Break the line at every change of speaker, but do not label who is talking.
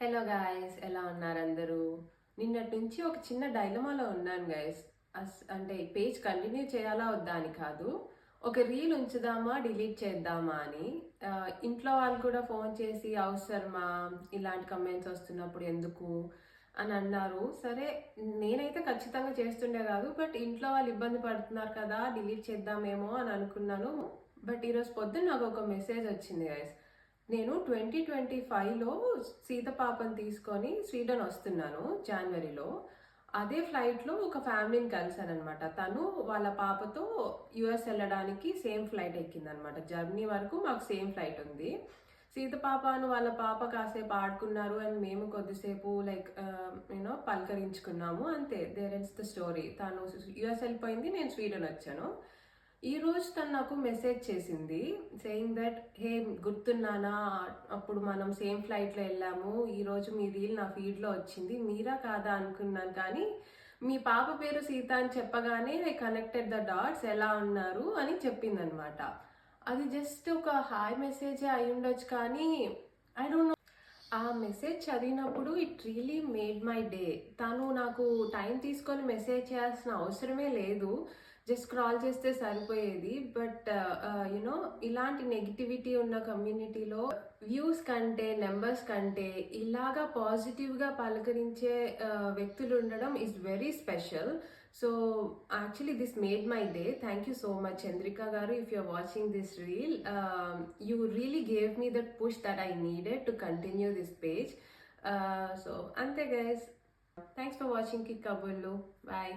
Hello guys, ఎలా ఉన్నారు అందరూ? నిన్నటి నుంచి ఒక చిన్న డైలమాలో ఉన్నాను గాయస్. అంటే పేజ్ కంటిన్యూ చేయాలా వద్దా అని కాదు, ఒక రీల్ ఉంచుదామా డిలీట్ చేద్దామా అని. ఇంట్లో వాళ్ళు కూడా ఫోన్ చేసి అవసరమా ఇలాంటి కమెంట్స్ వస్తున్నప్పుడు ఎందుకు అని అన్నారు. సరే, నేనైతే ఖచ్చితంగా చేస్తుండే కాదు, బట్ ఇంట్లో వాళ్ళు ఇబ్బంది పడుతున్నారు కదా, డిలీట్ చేద్దామేమో అని అనుకున్నాను. బట్ ఈరోజు పొద్దున్న నాకు ఒక మెసేజ్ వచ్చింది గైస్. నేను 2025లో సీత పాపని తీసుకొని స్వీడన్ వస్తున్నాను జనవరిలో. అదే ఫ్లైట్లో ఒక ఫ్యామిలీని కలిసానమాట. తను వాళ్ళ పాపతో యుఎస్ వెళ్ళడానికి సేమ్ ఫ్లైట్ ఎక్కిందనమాట. జర్మనీ వరకు మాకు సేమ్ ఫ్లైట్ ఉంది. సీత పాపను వాళ్ళ పాప కాసేపు ఆడుకున్నారు అండ్ మేము కొద్దిసేపు లైక్ పలకరించుకున్నాము, అంతే. There ends the story. తను యుఎస్ వెళ్ళిపోయింది, నేను స్వీడన్ వచ్చాను. ఈ రోజు తను నాకు మెసేజ్ చేసింది సేయింగ్ దట్, హే గుర్తున్నానా, అప్పుడు మనం సేమ్ ఫ్లైట్లో వెళ్ళాము, ఈరోజు మీ రీల్ నా ఫీడ్లో వచ్చింది, మీరా కాదా అనుకున్నాను, కానీ మీ పాప పేరు సీత అని చెప్పగానే ఐ కనెక్టెడ్ ద డాట్స్, ఎలా ఉన్నారు అని చెప్పిందనమాట. అది జస్ట్ ఒక హాయ్ మెసేజే అయి ఉండొచ్చు, కానీ ఐ డోంట్ నో. ఆ మెసేజ్ చదివినప్పుడు it really made my day. తను నాకు టైం తీసుకొని మెసేజ్ చేయాల్సిన అవసరమే లేదు, జస్ట్ స్క్రాల్ చేస్తే సరిపోయేది. బట్ యునో, ఇలాంటి నెగిటివిటీ ఉన్న కమ్యూనిటీలో వ్యూస్ కంటే నెంబర్స్ కంటే ఇలాగా పాజిటివ్గా పలకరించే వ్యక్తులు ఉండడం is very special. So actually this made my day. Thank you so much Chandrika garu, if you're watching this reel. You really gave me that push that I needed to continue this page. So ante guys, thanks for watching Kick Kabullu. Bye.